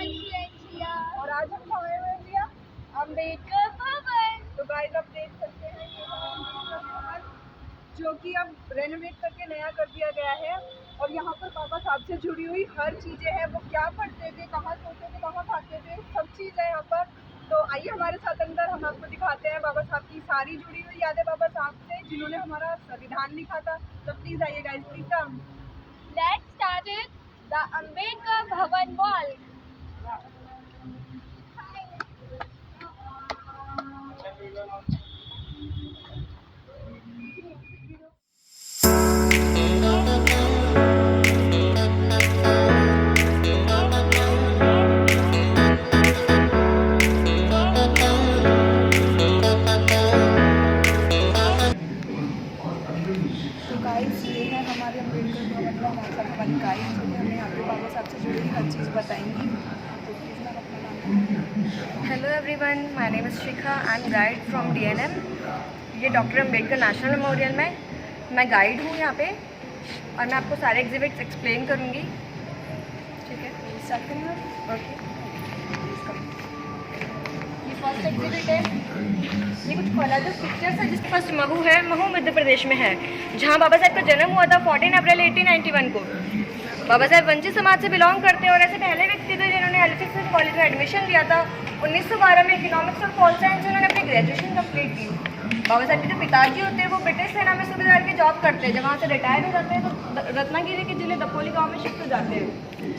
और आज हम कहाँ आए हुए हैं भैया? अम्बेडकर भवन। तो गाइस आप देख सकते हैं ये अम्बेडकर भवन जो कि अब रेनोवेट करके नया कर दिया गया है। और यहाँ पर बाबा साहब से जुड़ी हुई हर चीज़ें हैं, वो क्या पढ़ते थे, कहाँ सोते थे, कहाँ खाते थे, सब चीज़ है यहाँ पर। तो आइए हमारे साथ अंदर, हम आपको दिखाते हैं बाबा साहब की सारी जुड़ी हुई यादें बाबा साहब से जिन्होंने हमारा संविधान लिखा था। तो प्लीज़ आइए guys, please come. Let's start it. The Ambedkar Bhavan Wall. Guys ये है हमारे अम्बेडकर भवन का मौसम भवन गाइड जो कि हमें यहाँ पे बाबा साहब से जुड़ी हर चीज़ बताएंगी। तो प्लीज़ मैम अपना नाम। Hello everyone, my name is Shikha. I am guide from DNM। ये डॉक्टर अम्बेडकर नेशनल मेमोरियल में मैं गाइड हूँ यहाँ पे, और मैं आपको सारे एग्जिबिट्स एक्सप्लेन करूँगी। ठीक है, स्टार्ट करेंगे। ओके। ये फर्स्ट एग्जिबिट है। ये कुछ खोला जो पिक्चर्स है, जिसके पास महू है। महू मध्य प्रदेश में है, जहाँ बाबा साहब का जन्म हुआ था 14 अप्रैल 1891 को। बाबा साहब वंचित समाज से बिलोंग करते हैं और ऐसे पहले व्यक्ति थे जिन्होंने हैलिफैक्स कॉलेज में एडमिशन लिया था। 1912 में इकोनॉमिक्स और पॉल साइंस से उन्होंने अपनी ग्रेजुएशन कंप्लीट की। बाबा साहब के जो पिताजी होते हैं वो ब्रिटिश सेना में सूबेदार की जॉब करते हैं। जब वहाँ से रिटायर हो जाते हैं तो रत्नागिरी के जिले दपोली गाँव में शिफ्ट हो जाते हैं।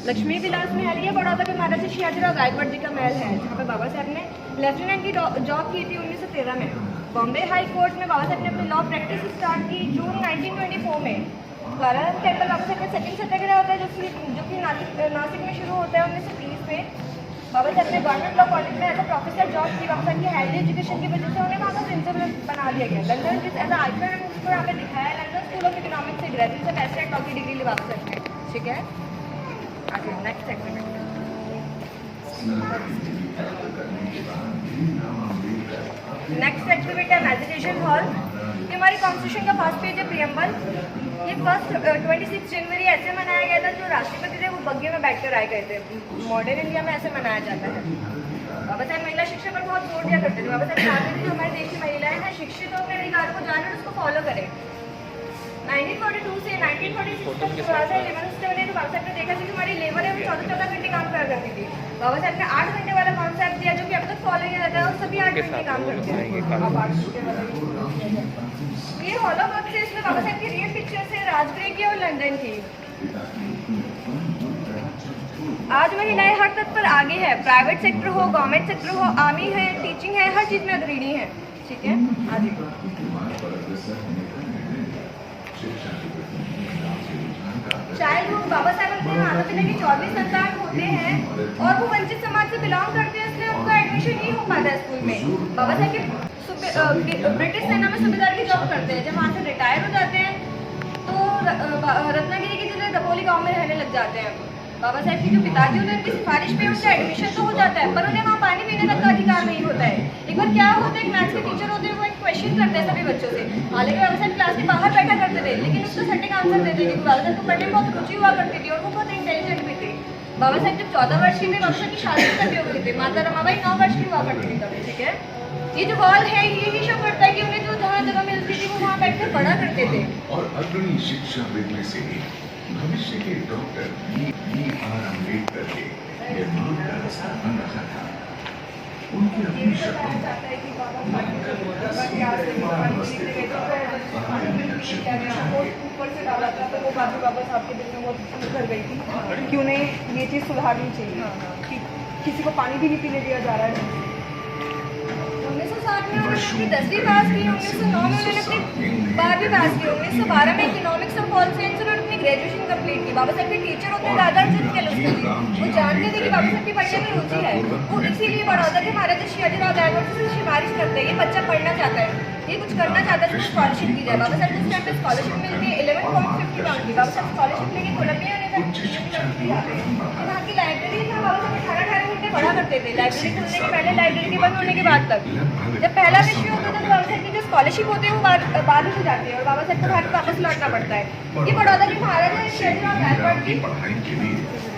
लक्ष्मी विलास महल, ये बड़ौदा के महाराजा शियाजीराव गायकवाड़ जी का महल है, जहाँ पे बाबा साहब ने लेफ्टिनेंट की जॉब की थी 1913 में। बॉम्बे हाई कोर्ट में बाबा साहब ने अपनी लॉ प्रैक्टिस स्टार्ट की जून 1924 में। कारारंभ टेम्पल बाबा साहब का सेकंड सत्याग्रह होता है जो कि नासिक में शुरू होता है 1930 में। बाबा साहब ने गवर्नमेंट लॉ कॉलेज में एज अ प्रोफेसर जॉब की। बाबा साहब की हायर एजुकेशन की वजह से उन्हें वहाँ का प्रिंसिपल बना दिया गया। लंदन जिस एज आइकन उसको यहाँ पे दिखाया है। लंदन स्कूल ऑफ इकोनॉमिक्स से ग्रेजुएट बैचलर लॉ की डिग्री ली बाबा साहब ने। ठीक है, आगे नेक्स्ट सेगमेंट। नेक्स्ट एक्टिविटी है मेडिटेशन हॉल। ये हमारी कॉन्स्टिट्यूशन का फर्स्ट पेज है, प्रियम्बल। ये फर्स्ट 26 जनवरी ऐसे मनाया गया था, जो राष्ट्रपति थे वो बग्घे में बैठकर आए गए थे। मॉडर्न इंडिया में ऐसे मनाया जाता है। बाबा साहब महिला शिक्षा पर बहुत जोर दिया करते थे। बाबा साहब चाहते थे जो हमारे देश की महिलाएं हैं शिक्षित हो, अपने अधिकारों को जाने और उसको फॉलो करें। 1942 से 1946 तक जो बाबा साहब 11 स्टेट तो बाबा साहब ने देखा कि हमारी लेबर है वो 14-14 घंटे काम करा करती थी। बाबा साहब ने 8 घंटे वाला कॉन्सेप्ट दिया, जो कि अब तक फॉलो किया जाता है और सभी 8 घंटे काम करते हैं। ये हॉलो वर्क से, इसमें बाबा साहब की रियल पिक्चर्स है राजगृह की और लंदन की। आज महिलाएं हर तक पर आगे है, प्राइवेट सेक्टर हो, गवर्नमेंट सेक्टर हो, आर्मी है, टीचिंग है, हर चीज़ में अग्रणी है। ठीक है, आगे चाइल्डहुड। बाबा साहब अपने माता पिता की 24 संतान होते हैं और वो वंचित समाज से बिलोंग करते हैं, इसलिए उनका एडमिशन नहीं हो पाता स्कूल में। बाबा साहब के ब्रिटिश सेना में सूबेदार की जॉब करते हैं। जब वहाँ से रिटायर हो जाते हैं तो रत्नागिरी के जिले दपोली गांव में रहने लग जाते हैं। बाबा साहब की जो पिताजी होते हैं उनकी सिफारिश पे उनका एडमिशन तो हो जाता है, पर उन्हें वहाँ पानी पीने तक का अधिकार नहीं होता है। एक बार क्या होता है, एक मैथ्स के टीचर होते हैं, वो एक क्वेश्चन करते हैं सभी बच्चों से। हालांकि बाबा साहब क्लास के बाहर बैठा करते थे, लेकिन उसका सटीक आंसर देते थे। बाबा साहब को पढ़ने में बहुत रुचि हुआ करती थी और वो बहुत इंटेलिजेंट भी थे। बाबा साहब जब 14 वर्ष के थे, बाबा साहब की शादी तभी हो गई थी। माता रमाबाई 9 वर्ष की हुआ करती थी तभी। ठीक है, ये जो हॉल है ये ही शो करता है कि उन्हें जो जहाँ जगह मिलती थी वो वहाँ बैठकर पढ़ा करते थे। और अग्रणी शिक्षा मिलने से भविष्य के डॉक्टर B.R. अम्बेडकर के निर्माण का रास्ता बन रहा था। उनकी अपनी शक्ति ऊपर से डाला था, तो वो बात बाबा साहब के दिल में बहुत उभर गई थी कि उन्हें ये चीज़ सुधारनी चाहिए कि किसी को पानी भी नहीं पीने दिया जा रहा है। 1960 में उन्होंने अपनी 10वीं पास की। 1909 में उन्होंने अपनी 12वीं पास की। 1912 में इकोनॉमिक्स और पॉल साइंस से उन्होंने अपनी ग्रेजुएशन कंप्लीट की। बाबा साहब के टीचर होते हैं दादाजी केलुस्करी। वो जानते थे कि बाबा साहब की पढ़ने में रुचि है, वो इसीलिए बड़ौदा के महाराजा शियाजीराव गायकवाड़ से सिफारिश करते हैं। ये बच्चा पढ़ना चाहता है, ये कुछ करना चाहता है, तो स्कॉलरशिप दी जाए। बाबा साहब को उस टाइम पे स्कॉलरशिप मिलती है 11.50 पाउंड की। बाबा साहब स्कॉलरशिप लेके कोलंबिया यूनिवर्सिटी आते हैं। वहाँ की लाइब्रेरी में बाबा साहब 18 घंटे पढ़ा करते थे, लाइब्रेरी खुलने के पहले, लाइब्रेरी के बंद होने के बाद तक। जब पहला विषय होता है तो बाबा साहब की जो स्कॉलरशिप होती है वो बाद हो जाती है और बाबा साहब को भारत वापस लौटना पड़ता है। ये बड़ौदा के महाराजा शियाजीराव गायकवाड़ की पढ़ाई के लिए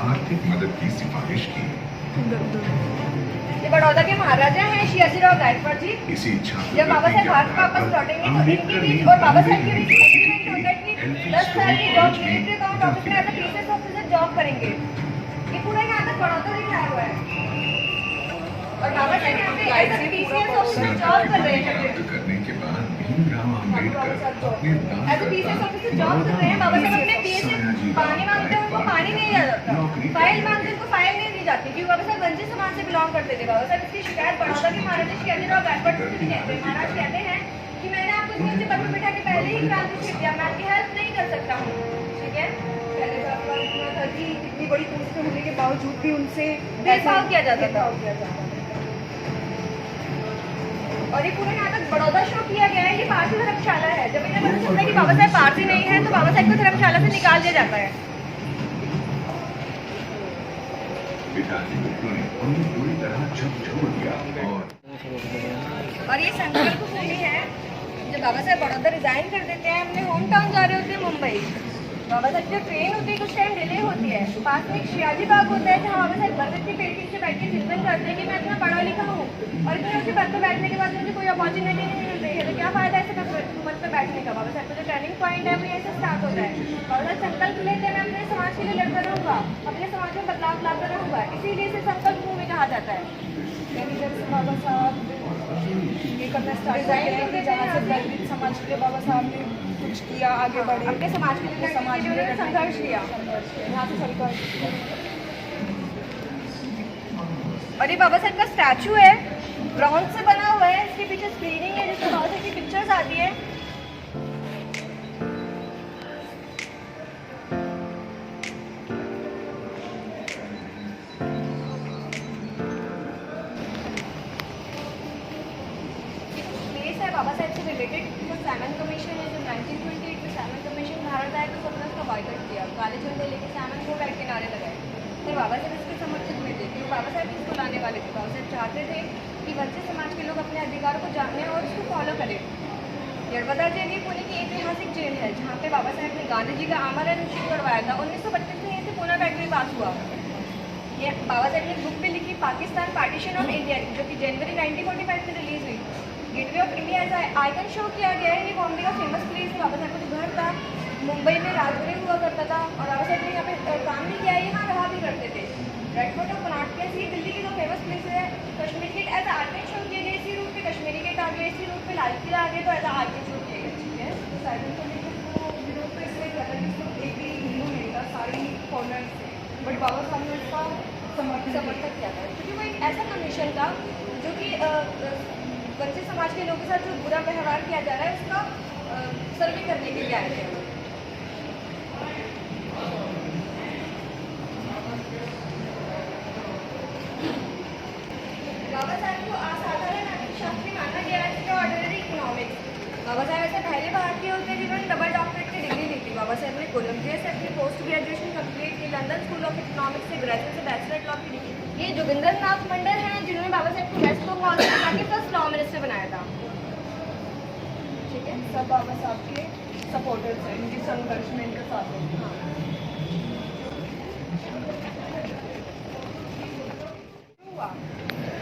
आर्थिक मदद की सिफारिश की। ये बड़ौदा के महाराजा हैं शिवाजीराव गायकवाड़ जी। इसी जब बाबा साहेब भारत को वापस लौटेंगे तो इनके बीच और बाबा साहेब के बीच एग्रीमेंट होता है कि 10 साल की जॉब मिलिट्री अकाउंट ऑफिस में as a PCS officer job करेंगे। ये पूरा यहाँ तक बड़ौदा लिखा हुआ है और बाबा साहेब यहाँ पे as a PCS officer job कर रहे हैं। करने के बाद भीमराव अम्बेडकर अपने दाम as a PCS officer job कर रहे हैं। बाबा साहेब अपने पीएससी पानी मांगते हैं उनको पानी नहीं दिया जाता, फाइल मांगते हैं उनको फाइल नहीं दी जाती क्योंकि बाबा साहेब वंचित समाज से बिलोंग करते थे। बाबा साहेब इसकी शिकायत बड़ौदा के महाराजा शिवाजीराव गायकवाड़ से भी कहते हैं। महाराज कहते हैं कि मैंने आपको इतनी ऊंचे पद पर बिठा के पहले ही क्रांति छेड़ दिया, मैं आपकी हेल्प नहीं कर सकता हूँ। ठीक है, पहले तो आपका इतना था कि इतनी बड़ी पोस्ट पे होने के बावजूद भी उनसे भेदभाव किया जाता था। किया जाता था। और ये पूरा यहाँ तक बड़ौदा शो किया गया है। ये पारसी धर्मशाला है। जब इन्हें पता चलता है कि बाबा साहेब पारसी नहीं है तो बाबा साहेब को धर्मशाला से निकाल दिया जाता है। पिताजी ने उन्हें पूरी तरह झकझोर दिया और और ये संकल्प भूमि है। जब बाबा साहेब बड़ौदा रिजाइन कर देते हैं, अपने होम टाउन जा रहे होते हैं मुंबई, बाबा साहब जो ट्रेन होती है कुछ टाइम डिले होती है, पास में एक शिवाजी बाग होता है जहाँ बाबा साहब बर्फ की पेटी से बैठ के चिंतन करते हैं कि मैं इतना पढ़ा लिखा हूँ और इतने ऊँचे पद पर बैठने के बाद मुझे कोई अपॉर्चुनिटी नहीं मिल रही है तो क्या फायदा ऐसे पद पर बैठने का। बाबा साहब का जो टर्निंग पॉइंट है वो ऐसे स्टार्ट होता है। बाबा साहब संकल्प लेते हैं मैं अपने समाज के लिए लड़ता रहूँगा, अपने समाज में बदलाव लाता रहूँगा, इसीलिए इसे संकल्प भूमि कहा जाता है। यानी जब से बाबा साहब ये करना स्टार्ट किया कि जहाँ से दलित समाज के लिए बाबा साहब ने कुछ किया, आगे बढ़े, अपने समाज के लिए समाज के लिए संघर्ष किया। यहाँ से सरकार। और ये बाबा साहब का स्टैचू है, ब्रॉन्ज से बना हुआ है। इसके पीछे स्क्रीनिंग है जिसमें बाबा साहब की पिक्चर्स आती है। प्लेस है बाबा साहब से रिलेटेड। जो सैमन कमीशन है, जो 1928 में सैमन कमीशन भारत आया तो सबने उसका बाइकआउट किया, काले झंडे लेके सैमन को बैठ के नारे लगाए। फिर बाबा साहब इसके समर्थक हुए थे क्योंकि बाबा साहब इसको लाने वाले थे। बाबा साहब चाहते थे कि वंचित समाज के लोग अपने अधिकार को जाने और इसको फॉलो करें। यरवदा जेल ये पुणे की ऐतिहासिक जेल है जहाँ पे बाबा साहब ने गांधी जी का आमरण शुरू करवाया था। 1932 में यहाँ से पूना फैक्ट्री पास हुआ। ये बाबा साहब ने बुक भी लिखी पाकिस्तान पार्टीशन ऑफ इंडिया जो कि जनवरी 1945 में रिलीज हुई। Gateway of India as icon show किया गया है। ये बॉम्बे का फेमस प्लेस है। बाबा साहब का जो घर था मुंबई में राजपुरी हुआ करता था और बाबा साहब ने यहाँ पे काम भी किया, यहाँ रहा भी करते थे। Red fort of Connaught place ये दिल्ली की जो फेमस प्लेस है। कश्मीर गेट एज आर्किट शो किए गए। इसी रूट पे कश्मीरी गेट आ गया, इसी रूट पे लाल किला आ गया तो एज आर्किट शो किए गए। ठीक है, तो साइलेंट कमीशन को विरोध तो इसलिए कर रहे हैं कि एक भी हिंदू नहीं था, सारे फॉलोअर्स थे, बट बाबा साहब ने इसका समर्थक किया था क्योंकि वो एक ऐसा कमीशन था जो कि वंचित समाज के लोगों के साथ जो बुरा व्यवहार किया जा रहा है उसका सर्वे करने के लिए आए थे। बाबा साहब को असाधारण अर्थशास्त्री माना गया है। Extraordinary economics. बाबा साहब ऐसे पहले भारतीय होते हैं जिन्होंने डबल डॉक्टरेट की डिग्री ली थी। बाबा साहब ने कोलंबिया से अपनी पोस्ट ग्रेजुएशन कंप्लीट की, लंदन स्कूल ऑफ इकोनॉमिक्स से ग्रेजुएट से बैचलर लॉ की डिग्री। ये जोगिंदर नाथ मंडल हैं जिन्होंने बाबा साहब को वेस्ट बंगाल से हटा के फर्स्ट लॉ मिनिस्टर बनाया था। ठीक है, सब बाबा साहब के सपोर्टर्स हैं, इनके संघर्ष में इनके साथ हैं। हुआ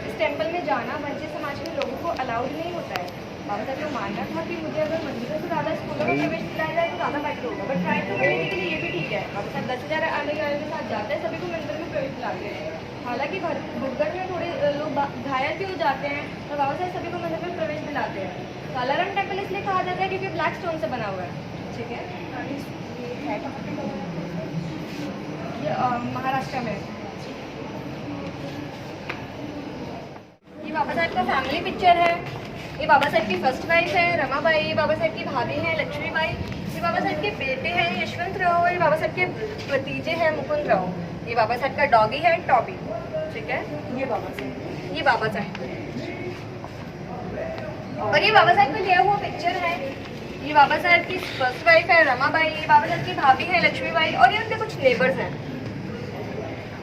इस टेम्पल में जाना वंचित समाज के लोगों को अलाउड नहीं होता है। बाबा साहब को मानना था कि मुझे अगर मंदिरों से ज़्यादा स्कूलों में प्रवेश दिलाया जाए तो ज़्यादा बेटर होगा, बट ट्राई कम्युनिटी के लिए ये भी ठीक है। बाबा साहब 10,000 आने वाले के साथ जाते हैं, सभी को मंदिर में प्रवेश दिलाते हैं। हालांकि भुगदड़ में थोड़े लोग घायल भी हो जाते हैं और बाबा साहब सभी को मंदिर में प्रवेश दिलाते हैं। कालाराम टेम्पल इसलिए कहा जाता है क्योंकि ब्लैक स्टोन से बना हुआ है। ठीक है, ये है कहाँ पे? ये महाराष्ट्र में। ये बाबा साहब का फैमिली पिक्चर है। ये बाबा साहब की फर्स्ट वाइफ है रमाबाई। ये बाबा साहब की भाभी है लक्ष्मीबाई। ये बाबा साहब के बेटे हैं यशवंत राव। ये बाबा साहब के भतीजे हैं मुकुंद राव। ये बाबा साहब का डॉगी है टॉबी। ठीक है, ये बाबा साहब। ये बाबा साहब और ये बाबा साहब का लिया हुआ पिक्चर है। ये बाबा साहब की फर्स्ट वाइफ है रमाबाई। ये बाबा साहब की भाभी है लक्ष्मीबाई और ये उनके कुछ नेबर्स हैं।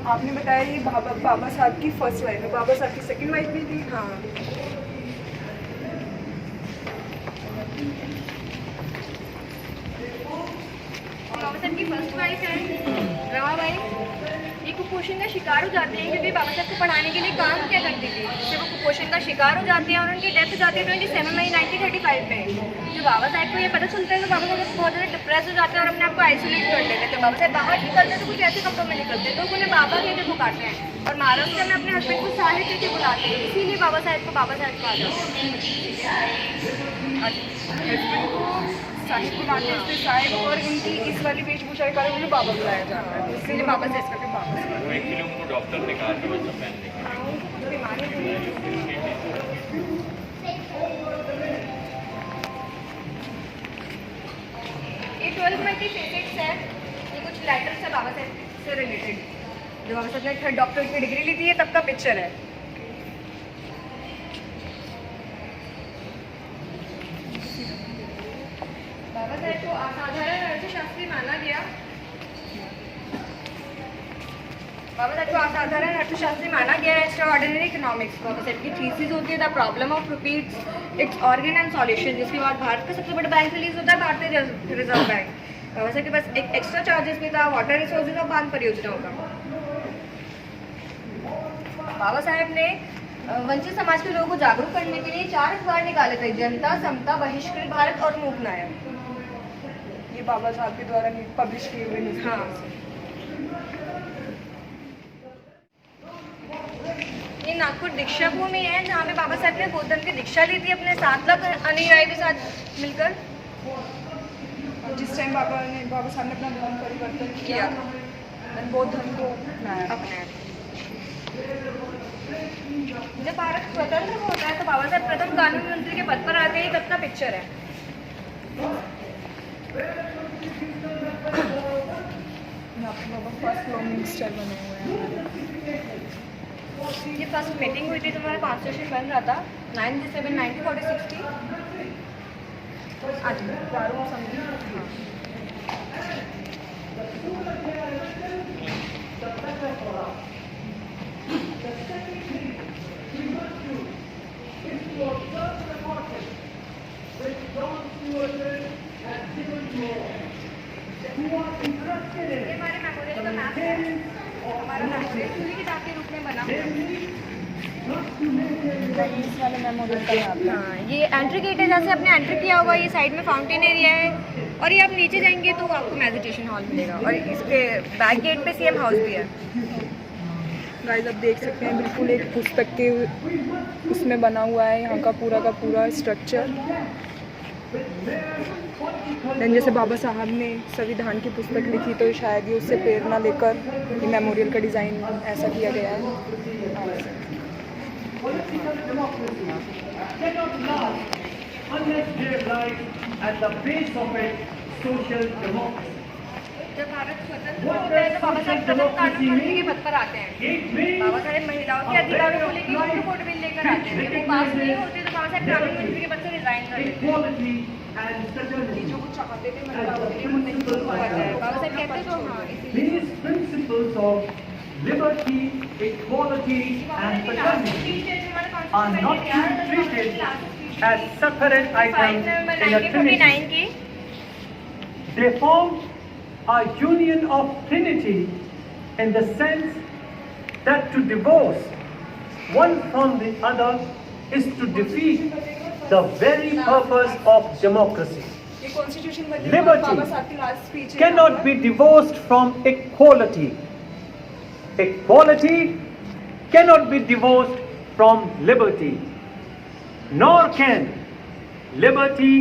आपने बताया ये बाबा साहब की फर्स्ट वाइफ है, बाबा साहब की सेकंड वाइफ भी थी। हाँ, बाबा साहब की फर्स्ट वाइफ है रमाबाई। ये कुपोषण का शिकार हो जाते हैं, क्योंकि बाबा साहब को पढ़ाने के लिए काम क्या करती थी, जब वो कुपोषण का शिकार हो जाती है और उनकी डेथ हो जाती है 27 मई 1935 में। जब बाबा साहब को ये पता चलता है तो बाबा साहब बहुत ज़्यादा डिप्रेस हो जाते हैं और अपने आप को आइसोलेट कर लेते हैं। जब बाबा साहब बाहर निकलते हैं तो कुछ ऐसे कपड़ों में निकलते हैं, तो उन्हें बाबा कह के पुकारते हैं और महाराष्ट्र में अपने हस्बैंड को साहिब कह के बुलाते हैं, इसीलिए बाबा साहब को बाबा साहब कहा जाता है। साहिब बुलाते हैं, इसलिए साहिब और इनकी इस वाली वेशभूषा के कारण उन्हें बाबा बुलाया जाता है, इसलिए बाबा से इसका बाबा। वो एक्चुअली उनको डॉक्टर ने कहा कि वो सब पहनने के लिए। कुछ बीमारी हुई है। ये 12 मल्टी फेसेट्स है, ये कुछ लेटर्स है बाबा साहब से रिलेटेड, जो बाबा साहब ने थर्ड डॉक्टर की डिग्री ली थी है तब का पिक्चर है। बाबा साहब को असाधारण अर्थशास्त्री माना गया। बाबा साहब को असाधारण अर्थशास्त्री माना गया है। एक्स्ट्राऑर्डिनरी इकोनॉमिक्स बाबा साहब की थीसिस होती है the problem of rupees it's organ and solution, जिसके बाद भारत का सबसे बड़ा बैंक रिलीज होता है भारतीय रिजर्व बैंक। बाबा साहब के पास एक एक्स्ट्रा चार्जेस भी था वाटर रिसोर्सेज और बांध परियोजनाओं का। बाबा साहब ने वंचित समाज के लोगों को जागरूक करने के लिए 4 अखबार निकाले थे, जनता, समता, बहिष्कृत भारत और मूक नायक। ये बाबा साहब के द्वारा पब्लिश किए हुए न्यूज़। हाँ, ये नागपुर दीक्षा भूमि है जहाँ पे बाबा साहब ने बौद्ध धर्म की दीक्षा ली थी अपने 7 लाख अनुयायी के साथ मिलकर। जिस टाइम बाबा साहब ने अपना धर्म परिवर्तन किया था, बौद्ध धर्म को अपनाया। जब भारत स्वतंत्र होता है तो बाबा साहब प्रथम कानून मंत्री के पद पर आते हैं, तब का पिक्चर है। यहाँ पे बाबा फर्स्ट होम मिनिस्टर बने हुए हैं। ये फर्स्ट मीटिंग हुई थी जब हमारा कॉन्स्टिट्यूशन बन रहा था 9/7/1946 की। आज प्रारूप समिति। ये हमारे मेमोरियल का मैप है, हमारा मेमोरियल चूली की दाग के रूप में बना हुआ है। इस वाले मेमोरियल का नाम है। हाँ, ये एंट्री गेट है, जैसे आपने एंट्री किया हुआ, ये साइड में फाउंटेन एरिया है और ये आप नीचे जाएंगे तो आपको मेडिटेशन हॉल मिलेगा और इसके बैक गेट पे सीएम हाउस भी है। गाइस आप देख सकते हैं बिल्कुल एक पुस्तक के उसमें बना हुआ है यहाँ का पूरा स्ट्रक्चर। देन जैसे बाबा साहब ने संविधान की पुस्तक लिखी तो शायद ये उससे प्रेरणा लेकर ये मेमोरियल का डिज़ाइन ऐसा किया गया है। जब भारत स्वतंत्र होता है तो बाबा साहब प्रथम कानून मंत्री के पद पर आते हैं। बाबा साहब महिलाओं के अधिकारों को लेकर वोट कोड बिल लेकर आते हैं। जब वो पास नहीं होते तो बाबा साहब कानून मंत्री के पद से रिजाइन कर देते हैं। जो कुछ चाहते थे महिलाओं के लिए वो नहीं हो पाता है। बाबा साहब कहते तो हाँ, इसीलिए These principles of liberty, equality and fraternity are not to be treated as separate items in a trinity. 1949 की They form a union of trinity in the sense that to divorce one from the other is to defeat the very purpose of democracy. ये constitution बनी Liberty बाबा साहब की last speech cannot be divorced from equality. Equality cannot be divorced from liberty. Nor can liberty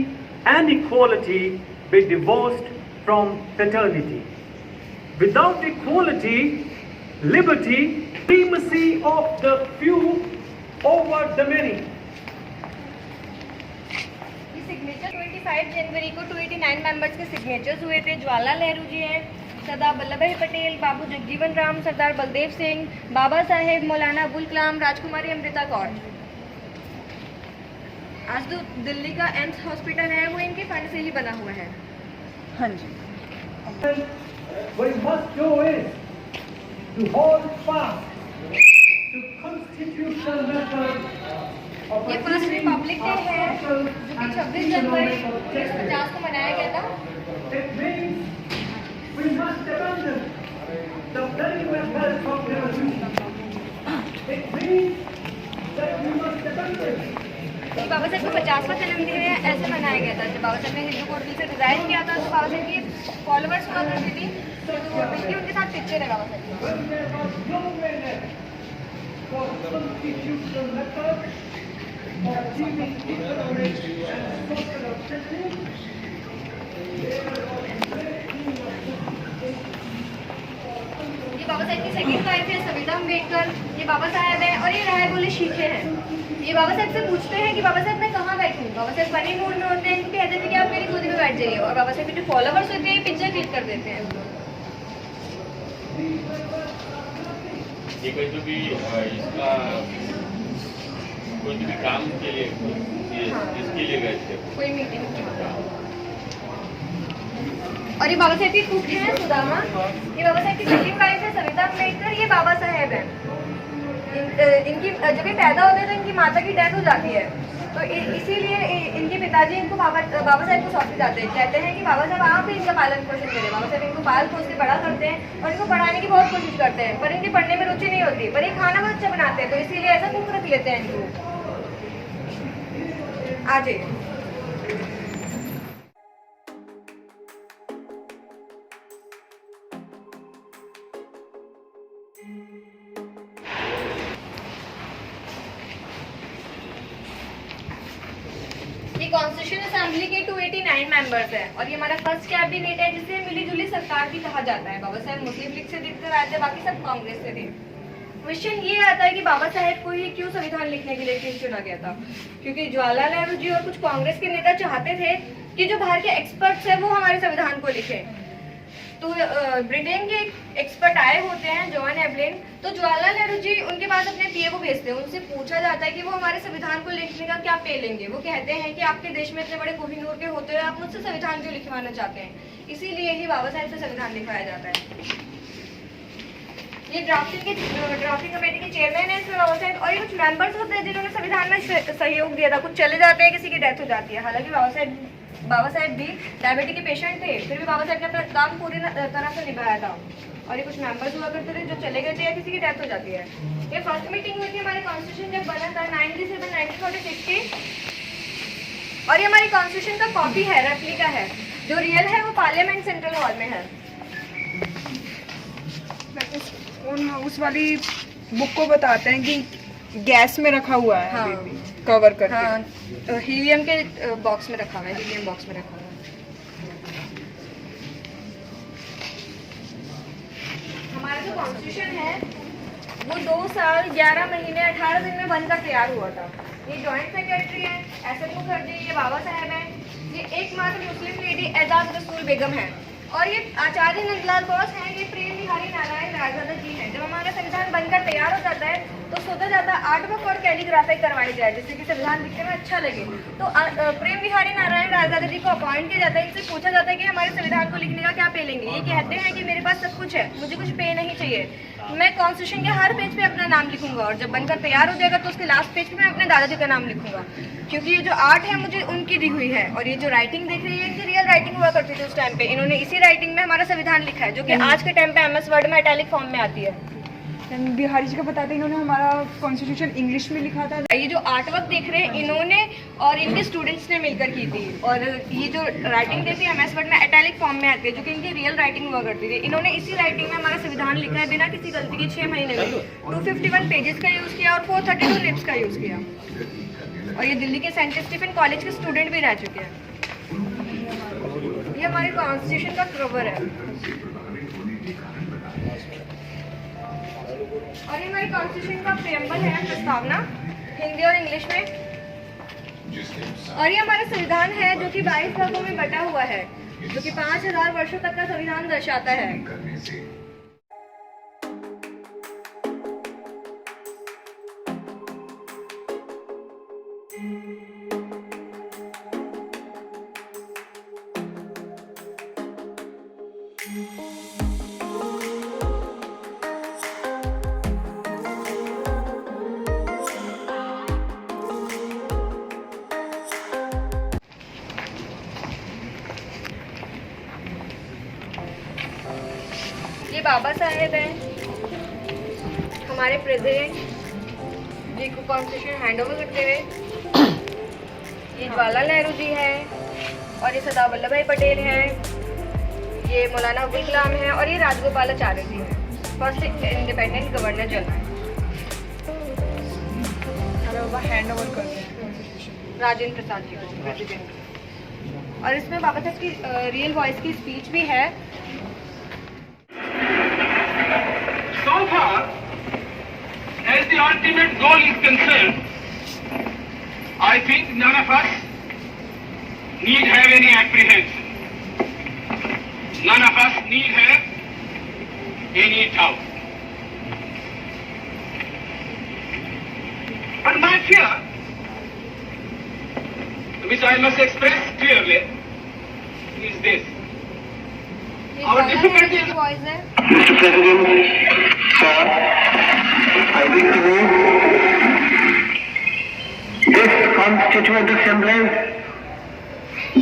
and equality be divorced from fraternity. Without equality, liberty, primacy of the few over the many. Signature 25 जनवरी को 289 members के signatures हुए थे। ज्वाला नेहरू जी हैं, सरदार वल्लभ भाई पटेल, बाबू जगजीवन राम, सरदार बलदेव सिंह, बाबा साहेब, मौलाना अबुल कलाम, राजकुमारी अमृता कौर। आज जो दिल्ली का AIIMS hospital है वो इनके फंड से ही बना हुआ है। हाँ जी। We must do is to hold fast to constitutional methods of ये फर्स्ट रिपब्लिक डे है जो कि 26 जनवरी 1950 को मनाया गया था। It means we must abandon the very methods of ये बाबा साहब को 50वां जन्मदिन है ऐसे मनाया गया था। जब बाबा साहब ने हिंदू कोर्ट बिल से डिजाइन किया था तो बाबा साहब की फॉलोअर्स हुआ करती थी, तो हिंदू कोर्ट बिल की उनके साथ पिक्चर है बाबा साहब की। ये बाबा साहब की सेकंड वाइफ है सविता अम्बेडकर, ये बाबा साहब है और ये राय बोले शीखे हैं। ये बाबा साहब से पूछते हैं कि बाबा साहब मैं कहाँ बैठूँ, बाबा साहब फनी मूड में होते हैं, इनको कहते थे कि आप मेरी गोदी में बैठ जाइए, और बाबा साहब के जो फॉलोवर्स होते हैं पिक्चर क्लिक कर देते हैं। ये कोई तो भी इसका कोई भी काम के लिए इसके लिए गए थे कोई मीटिंग और ये बाबा साहब की कुक है सुदामा, ये बाबा साहब की सेकंड वाइफ है सविता अम्बेडकर, ये बाबा साहब है। इनकी जब ये पैदा होते हैं तो इनकी माता की डेथ हो जाती है, तो इसीलिए इनके पिताजी इनको बाबा साहब को सौंपे जाते हैं। कहते हैं कि बाबा साहब आप ही इनका पालन पोषण करें। बाबा साहब इनको पाल पोष के बड़ा करते हैं और इनको पढ़ाने की बहुत कोशिश करते हैं, पर इनकी पढ़ने में रुचि नहीं होती, पर ये खाना बहुत अच्छा बनाते हैं, तो इसीलिए ऐसा कुक रख लेते हैं इनको। आ जाइए। ये कॉन्स्टिट्यूशन असेंबली के 289 मेंबर्स हैं और ये हमारा फर्स्ट कैबिनेट है जिसे मिली जुली सरकार भी कहा जाता है। बाबा साहब मुस्लिम लीग से दिखकर आए थे, बाकी सब कांग्रेस से थे। क्वेश्चन ये आता है कि बाबा साहब को ही क्यों संविधान लिखने के लिए क्यों चुना गया था, क्योंकि जवाहरलाल नेहरू जी और कुछ कांग्रेस के नेता चाहते थे कि जो बाहर के एक्सपर्ट्स हैं वो हमारे संविधान को लिखे। तो ब्रिटेन के एक्सपर्ट आए होते हैं जॉन एवलिन, तो जवाहरलाल नेहरू जी उनके पास अपने पीए को भेजते हैं, उनसे पूछा जाता है कि वो हमारे संविधान को लिखने का क्या पे लेंगे। वो कहते हैं कि आपके देश में इतने बड़े कोहिनूर के होते हुए आप मुझसे संविधान क्यों लिखवाना चाहते हैं, इसीलिए ही बाबा साहब से संविधान लिखवाया जाता है। ये ड्राफ्टिंग कमेटी के चेयरमैन है इसमें बाबा साहब, और ये कुछ मेंबर्स होते हैं जिन्होंने संविधान में सहयोग दिया था। कुछ चले जाते हैं, किसी की डेथ हो जाती है। हालांकि बाबा साहब भी डायबिटीज के पेशेंट थे, फिर भी बाबा साहब ने अपना काम पूरी तरह से निभाया था। और ये कुछ मेंबर्स हुआ करते थे जो चले गए थे या किसी की डेथ हो जाती है। ये फर्स्ट मीटिंग हुई थी हमारे कॉन्स्टिट्यूशन जब बना था 1946 की, और ये हमारी कॉन्स्टिट्यूशन का कॉपी है, रेप्लिका है। जो रियल है वो पार्लियामेंट सेंट्रल हॉल में है। उन हाउस वाली बुक को बताते हैं कि गैस में रखा हुआ है, हाँ। अभी भी कवर करके। हाँ, हीलियम के बॉक्स में रखा हुआ है, हीलियम बॉक्स में रखा हुआ है। हमारा जो कॉन्स्टिट्यूशन है वो 2 साल 11 महीने 18 दिन में बनकर तैयार हुआ था। ये जॉइंट सेक्रेटरी है SN मुखर्जी, ये बाबा साहब है, ये एकमात्र मुस्लिम लेडी एजाज रसूल बेगम है, और ये आचार्य नंदलाल बोस हैं, ये प्रेम बिहारी नारायण रायजादा जी हैं। जब हमारा संविधान बनकर तैयार हो जाता है तो सोचा जाता है आर्ट वर्क और कैलीग्राफी करवाई जाए जिससे कि संविधान दिखने में अच्छा लगे। तो प्रेम बिहारी नारायण रायजादा जी को अपॉइंट किया जाता है। इनसे पूछा जाता है कि हमारे संविधान को लिखने का क्या पे लेंगे। ये कहते हैं कि मेरे पास सब कुछ है, मुझे कुछ पे नहीं चाहिए, मैं कॉन्स्टिट्यूशन के हर पेज पे अपना नाम लिखूंगा, और जब बनकर तैयार हो जाएगा तो उसके लास्ट पेज पे मैं अपने दादाजी का नाम लिखूंगा, क्योंकि ये जो आर्ट है मुझे उनकी दी हुई है। और ये जो राइटिंग देख रही है इनकी रियल राइटिंग हुआ करती थी उस टाइम पे। इन्होंने इसी राइटिंग में हमारा संविधान लिखा है, जो कि आज के टाइम पे MS वर्ड में इटैलिक फॉर्म में आती है। बिहारी जी का बताते हैं इन्होंने हमारा कॉन्स्टिट्यूशन इंग्लिश में लिखा था। ये जो आर्ट वर्क देख रहे हैं इन्होंने और इनके स्टूडेंट्स ने मिलकर की थी, और ये जो राइटिंग देती है MS वर्ड में इटैलिक फॉर्म में आती है, जो कि इनकी रियल राइटिंग हुआ करती थी। इन्होंने इसी राइटिंग में हमारा संविधान लिखा है बिना किसी गलती के 6 महीने में। 251 पेजेस का यूज़ किया और 432 लिप्स का यूज़ किया, और ये दिल्ली के सेंट स्टीफन कॉलेज के स्टूडेंट भी रह चुके हैं। ये हमारे कॉन्स्टिट्यूशन का कवर है, और ये हमारी कॉन्स्टिट्यूशन का प्रेम्बल है, प्रस्तावना, हिंदी और इंग्लिश में। और ये हमारा संविधान है जो कि 22 भागों में बटा हुआ है, जो कि 5000 वर्षों तक का संविधान दर्शाता है। ये बाबा साहेब हैं हमारे प्रेसिडेंट जी को कॉन्स्टिट्यूशन हैंड ओवर करते हुए। ये जवाहरलाल नेहरू जी है, और ये सरदार वल्लभ भाई पटेल है, ये मौलाना अबुल कलाम है, और ये राजगोपालाचार्य जी है, first independent governor general. Hand over कर दें राजेंद्र प्रसाद जी को प्रेसिडेंट। और इसमें बाबा साहब की रियल वॉइस की स्पीच भी है। So far, as the ultimate goal is concerned, I think none of us need have any apprehension. None of us need have any doubt. But my fear, which I must express clearly, is this. ये Our Jawaharlal difficulty Nehru is की voice है। Mr. President, sir, I wish to this Constituent Assembly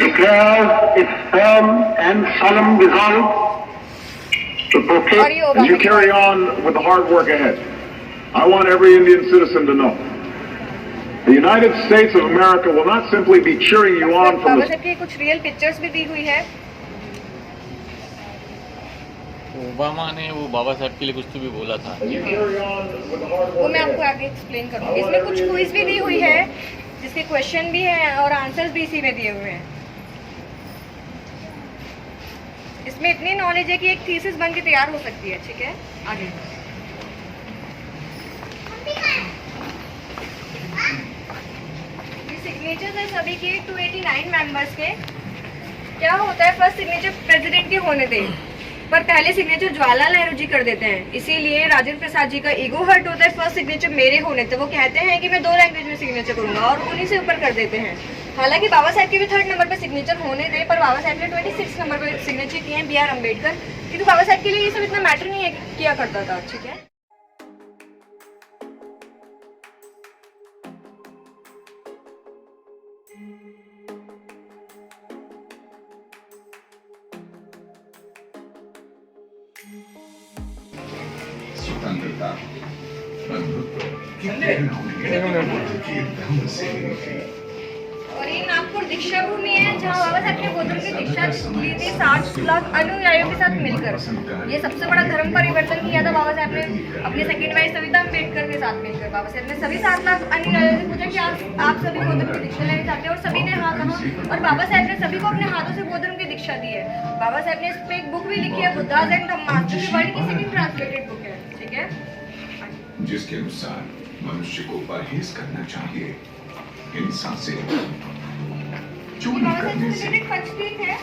declares its firm and solemn resolve to और ये protect होगा You carry on with the hard work ahead. I want every Indian citizen to know. The United States of America will not simply be cheering you on from Baba the साहब की कुछ real pictures भी दी हुई है। Obama ने वो बाबा साहब के लिए कुछ तो भी बोला था। वो मैं आपको आगे एक्सप्लेन करूँगी। इसमें कुछ क्विज भी दी हुई है, जिसके क्वेश्चन भी हैं और आंसर्स भी इसी में दिए हुए हैं। इसमें इतनी नॉलेज है कि एक थीसिस बन के तैयार हो सकती है। ठीक है, आगे सिग्नेचर्स है सभी के 289 मेंबर्स के। क्या होता है, फर्स्ट सिग्नेचर प्रेसिडेंट के होने दें, पर पहले सिग्नेचर जवाहरलाल नेहरू जी कर देते हैं, इसीलिए राजेंद्र प्रसाद जी का ईगो हर्ट होता है फर्स्ट सिग्नेचर मेरे होने थे। वो कहते हैं कि मैं 2 लैंग्वेज में सिग्नेचर करूंगा और उन्हीं से ऊपर कर देते हैं। हालांकि बाबा साहब के भी 3rd नंबर पे सिग्नेचर होने थे, पर बाबा साहब ने 26 नंबर पे सिग्नेचर किए हैं, BR अम्बेडकर, क्योंकि बाबा साहब के लिए ये सब इतना मैटर नहीं है किया करता था। ठीक है, स्वतंत्रता बंधुत्व की प्रेरणा की धम्म से थी। और ये नागपुर दीक्षा भूमि है, जहाँ बाबा साहब ने बुद्ध की दीक्षा ली थी 60 लाख अनुयायियों के साथ मिलकर। ये सबसे बड़ा धर्म परिवर्तन किया था बाबा साहब ने अपने सेकंड वाइफ सविता अम्बेडकर के साथ मिलकर। बाबा साहब ने सभी 7 लाख अनुयायियों से पूछा कि आप सभी बुद्ध की दीक्षा लेना चाहते हैं, और सभी ने हाँ कहा, और बाबा साहब ने सभी को अपने हाथों से बुद्ध की दीक्षा दी है। बाबा साहब ने इस पे एक बुक भी लिखी है, बुद्धास एंड धम्मास, जो वर्ल्ड की सेकंड ट्रांसलेटेड बुक है। ठीक है, जिसके अनुसार मनुष्य को परहेज करना चाहिए, हिंसा से, चोरी बाबा साहब करने से से, रिलेटेड पंचतीर्थ है।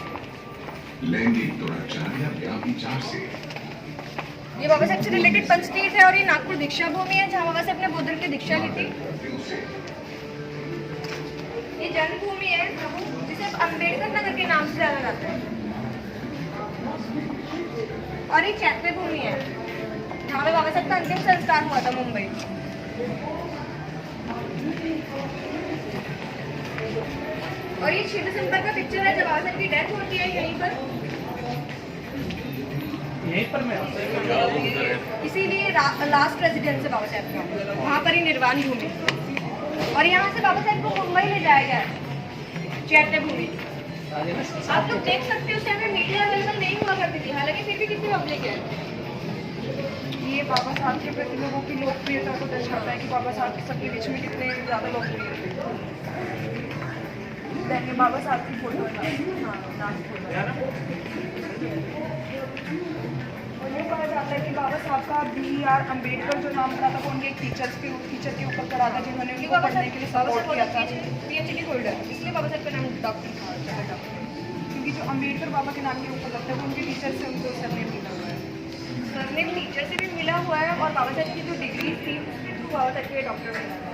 लैंगिक दुराचार या व्याभिचार से। ये बाबा साहब से रिलेटेड पंचतीर्थ है, और ये नागपुर दीक्षा भूमि है, जहाँ बाबा साहब ने बुद्ध की दीक्षा ली थी। ये जन्मभूमि है, जिसे अम्बेडकर नगर के नाम से जाना जाता है। और ये चैत्य भूमि है, जहाँ पे बाबा साहब का अंतिम संस्कार हुआ था, मुंबई। और ये 6 दिसंबर का पिक्चर है, जब बाबा साहब की डेथ होती है यहीं पर। इसीलिए लास्ट रेजिडेंस है बाबा साहब का, वहाँ पर ही निर्वाण भूमि। और यहाँ से बाबा साहब को मुंबई ले जाया गया है, चैत्य भूमि। आप लोग देख सकते हो, उस टाइम में मीडिया अवेलेबल नहीं हुआ करती थी, हालांकि फिर भी कितनी पब्लिक है। ये बाबा साहब के प्रति लोगों की लोकप्रियता को दर्शाता है कि बाबा साहब सबके बीच में कितने ज़्यादा लोकप्रिय थे। देखिए बाबा साहब की फोटो है, हाँ लास्ट फोटो। और ये कहा जाता है कि बाबा साहब का BR अम्बेडकर जो नाम पड़ा था, वो उनके एक टीचर के ऊपर पड़ा था, जिन्होंने उनको पढ़ने के लिए सपोर्ट किया था। PhD होल्डर, इसलिए बाबा साहब का नाम डॉक्टर था। क्योंकि जो अम्बेडकर बाबा के नाम के ऊपर लगता है, वो उनके टीचर से उनको सरनेम मिला हुआ है। सरनेम टीचर से भी मिला हुआ है, और बाबा साहब की जो डिग्री थी उसके थ्रू बाबा साहब के डॉक्टर मिला था।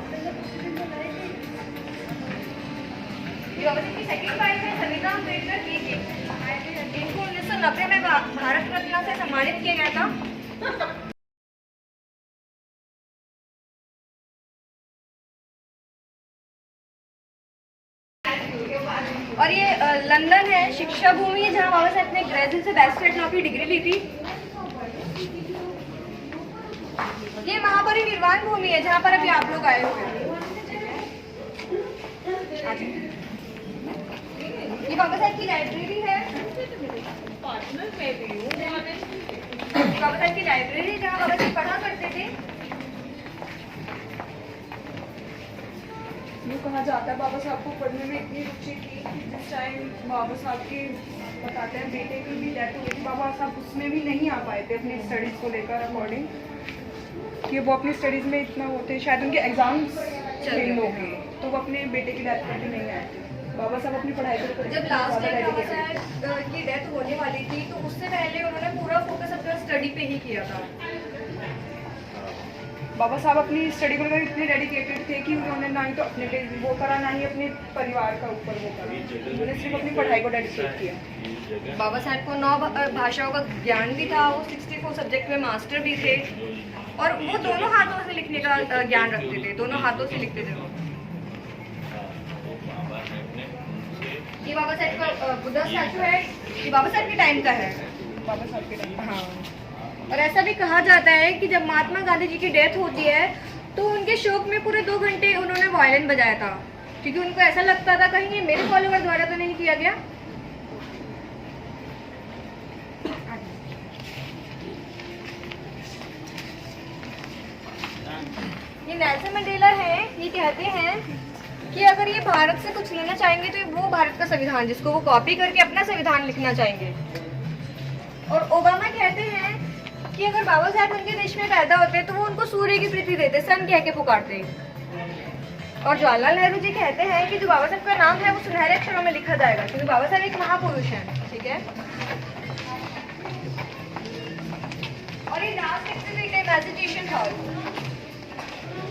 ये बाबा साहब की सेकंड वाइफ है सविता अम्बेडकर की। इनको 1990 में भारत रत्न से सम्मानित किया गया था। और ये लंदन है, शिक्षा भूमि है, जहाँ बाबा साहब ने ग्रेजुएट से बैचलर लॉ की डिग्री ली थी। ये वहाँ पर ही निर्वाण भूमि है, जहाँ पर अभी आप लोग आए हुए हैं। ये बाबा साहब की लाइब्रेरी है, बाबा साहब की लाइब्रेरी जहाँ बाबा साहब पढ़ा करते थे। यूँ कहा जाता है बाबा साहब को पढ़ने में इतनी रुचि थी कि जिस टाइम बाबा साहब के बताते हैं बेटे की भी डेथ हो गई थी, बाबा साहब उसमें भी नहीं आ पाए थे अपनी स्टडीज़ को लेकर अकॉर्डिंग, कि वो अपनी स्टडीज़ में इतना होते, शायद उनके एग्ज़ाम्स फेल हो गए तो वो अपने बेटे की डेथ पर भी नहीं आए थे। बाबा साहब अपनी पढ़ाई को जब लास्ट टाइम बाबा साहब की डेथ होने वाली थी तो उससे पहले उन्होंने पूरा फोकस अपना स्टडी पे ही किया था। बाबा साहब अपनी स्टडी को लेकर इतने डेडिकेटेड थे कि उन्होंने ना ही तो अपने पे वो करा ना ही अपने परिवार का ऊपर वो करा, उन्होंने सिर्फ अपनी पढ़ाई को डेडिकेट किया। बाबा साहब को 9 भाषाओं का ज्ञान भी था, वो 64 सब्जेक्ट में मास्टर भी थे और वो दोनों हाथों से लिखने का ज्ञान रखते थे, दोनों हाथों से लिखते थे वो। ये बाबा साहब का बुद्धा स्टैचू है, ये बाबा साहब के टाइम का है। बाबा साहब के टाइम हाँ, और ऐसा भी कहा जाता है कि जब महात्मा गांधी जी की डेथ होती है तो उनके शोक में पूरे 2 घंटे उन्होंने वायलिन बजाया था, क्योंकि उनको ऐसा लगता था कहीं ये मेरे फॉलोवर द्वारा तो नहीं किया गया। ये नेल्सन मंडेला है, ये कहते हैं कि अगर ये भारत से कुछ लेना चाहेंगे तो वो भारत का संविधान जिसको वो कॉपी करके अपना संविधान लिखना चाहेंगे। और ओबामा कहते हैं कि अगर बाबा साहब उनके देश में पैदा होते तो वो उनको सूर्य की पृथ्वी देते, सन कह के पुकारते। और जवाहरलाल नेहरू जी कहते हैं कि जो बाबा साहब का नाम है वो सुनहरे अक्षरों में लिखा जाएगा, क्योंकि बाबा साहब एक महापुरुष हैं। ठीक है, और ये लास्ट एक्सिबिट है मैजिटेशन हॉल,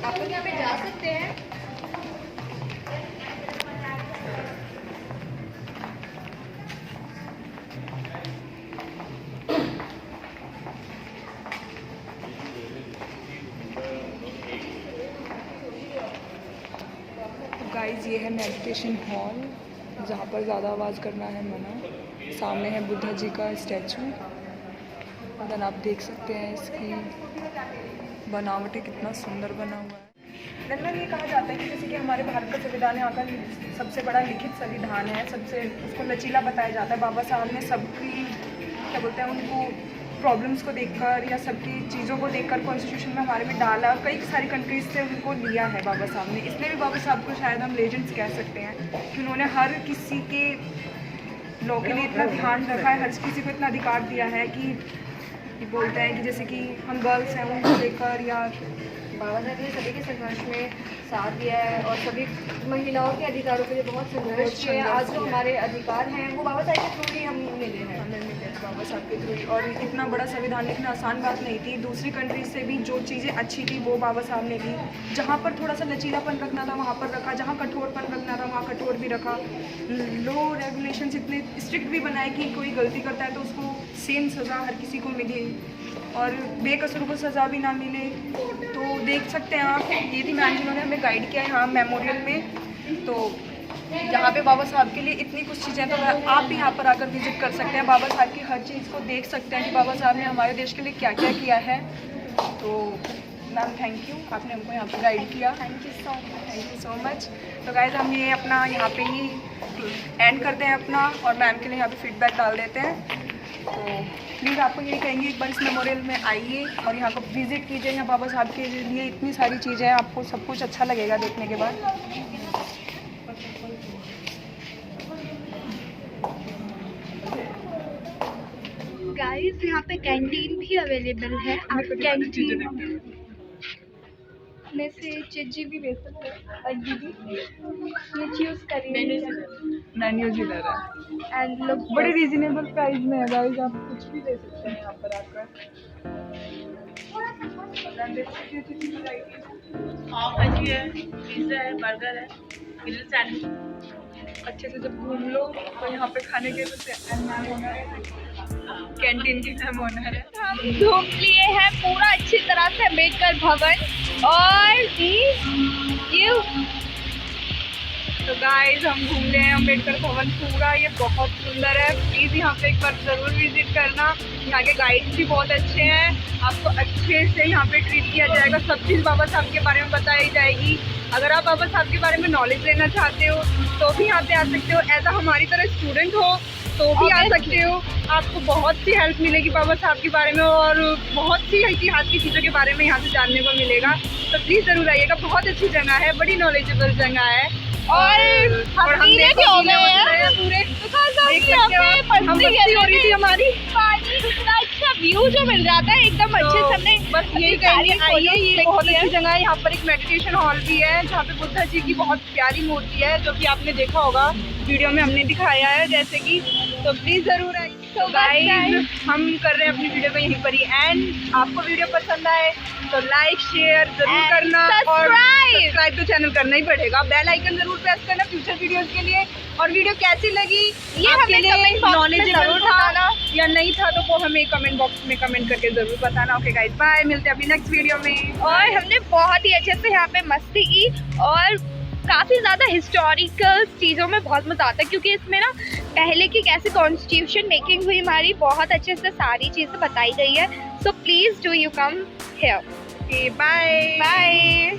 आप लोग यहाँ पे जा सकते हैं। गाइस ये है मेडिटेशन हॉल जहाँ पर ज़्यादा आवाज़ करना है मना। सामने है बुद्धा जी का स्टैचू, देन आप देख सकते हैं इसकी बनावटें कितना सुंदर बना हुआ है। मतलब ये कहा जाता है कि जैसे कि हमारे भारत का संविधान यहाँ का सबसे बड़ा लिखित संविधान है, सबसे उसको लचीला बताया जाता है। बाबा साहब ने सबकी क्या बोलते हैं उनको प्रॉब्लम्स को देखकर या सबकी चीज़ों को देखकर कॉन्स्टिट्यूशन में हमारे में डाला, कई सारी कंट्रीज से उनको लिया है बाबा साहब ने। इसलिए भी बाबा साहब को शायद हम लेजेंड्स कह सकते हैं कि उन्होंने हर किसी के लॉ के लिए इतना ध्यान रखा है, हर किसी को इतना अधिकार दिया है कि बोलते हैं कि जैसे कि हम गर्ल्स हैं उनको लेकर, या बाबा साहब ने सभी के संघर्ष में साथ दिया है और सभी महिलाओं के अधिकारों के लिए बहुत संघर्ष किया है। आज जो हमारे अधिकार हैं वो बाबा साहब के थ्रू ही हम मिले हैं, हमें मिले बाबा साहब के थ्रू। और इतना बड़ा संविधान लिखना आसान बात नहीं थी। दूसरी कंट्रीज से भी जो चीज़ें अच्छी थी वो बाबा साहब ने ली। जहाँ पर थोड़ा सा लचीलापन रखना था वहाँ पर रखा, जहाँ कठोरपन रखना था वहाँ कठोर भी रखा। लो रेगुलेशंस इतने स्ट्रिक्ट भी बनाए कि कोई गलती करता है तो उसको सेम सज़ा हर किसी को मिले और बेकसूर को सज़ा भी ना मिले। तो देख सकते हैं आप, ये थी मैम जिन्होंने हमें गाइड किया यहाँ मेमोरियल में। तो यहाँ पे बाबा साहब के लिए इतनी कुछ चीज़ें, तो आप भी यहाँ पर आकर विजिट कर सकते हैं, बाबा साहब की हर चीज़ को देख सकते हैं कि बाबा साहब ने हमारे देश के लिए क्या क्या किया है। तो मैम थैंक यू, आपने हमको यहाँ पर गाइड किया, थैंक यू सो मच। तो गाइस हम ये अपना यहाँ पे ही एंड करते हैं अपना, और मैम के लिए यहाँ पे फीडबैक डाल देते हैं। तो प्लीज़ आपको ये कहेंगे एक बार इस मेमोरियल में आइए और यहाँ को विज़िट कीजिए। यहाँ बाबा साहब के लिए इतनी सारी चीज़ें हैं, आपको सब कुछ अच्छा लगेगा देखने के बाद। गाइस यहाँ पे कैंटीन भी अवेलेबल है, आप कैंटीन में से चीज़ भी ले सकते हैं और ये चूज़ करिए। मेन्यूज इधर है एंड लुक बड़े रीजनेबल प्राइस में है गाइस, आप कुछ भी ले सकते हैं यहाँ पर आकर। भाजी है, पिज़्ज़ा है, बर्गर है, ग्रिल सैंडविच। अच्छे से जब घूम लो तो यहाँ पे खाने के कैंटीन की मैम ओनर है। हम घूम लिए हैं पूरा अच्छी तरह से अम्बेडकर भवन और तो गाइस हम घूम रहे हैं अम्बेडकर भवन पूरा, ये बहुत सुंदर है। प्लीज़ यहाँ पे एक बार ज़रूर विजिट करना। यहाँ के गाइड्स भी बहुत अच्छे हैं, आपको अच्छे से यहाँ पे ट्रीट किया जाएगा। सब चीज़ बाबा साहब के बारे में बताई जाएगी। अगर आप बाबा साहब के बारे में नॉलेज लेना चाहते हो तो भी यहाँ पे आ सकते हो। ऐसा हमारी तरह स्टूडेंट हो तो भी आ सकते हो। आपको बहुत सी हेल्प मिलेगी बाबा साहब के बारे में और बहुत सी इतिहास की चीज़ों के बारे में यहाँ से जानने को मिलेगा। तो प्लीज़ ज़रूर आइएगा, बहुत अच्छी जगह है, बड़ी नॉलेजेबल जगह है। और हम देखो पूरे हम मस्ती हो रही थी हमारी। पानी इतना अच्छा व्यू जो मिल जाता है एकदम अच्छे से। हमने बस यही कहेंगे, आइए, ये बहुत अच्छी जगह है। यहाँ पर एक मेडिटेशन हॉल भी है जहाँ पे बुद्धा जी की बहुत प्यारी मूर्ति है, जो कि आपने देखा होगा वीडियो में हमने दिखाया है जैसे कि। तो प्लीज़ ज़रूर आइए। तो गाइस हम कर रहे हैं अपनी वीडियो को यहीं पर ही एंड। आपको वीडियो पसंद आए तो लाइक शेयर जरूर करना और सब्सक्राइब तो चैनल करना ही पड़ेगा। बेल आइकन जरूर प्रेस करना फ्यूचर वीडियोस के लिए। और वीडियो कैसी लगी, ये आपके लिए नॉलेजेबल था या नहीं था, तो वो हमें कमेंट बॉक्स में कमेंट करके जरूर बताना। ओके गाइस, बाय, मिलते हैं अभी नेक्स्ट वीडियो में। और हमने बहुत ही अच्छे से यहाँ पे मस्ती की और काफ़ी ज़्यादा हिस्टोरिकल चीज़ों में बहुत मज़ा आता है, क्योंकि इसमें ना पहले की कैसे कॉन्स्टिट्यूशन मेकिंग हुई हमारी, बहुत अच्छे से सारी चीज़ें बताई गई है। So please do you come here. Okay bye bye.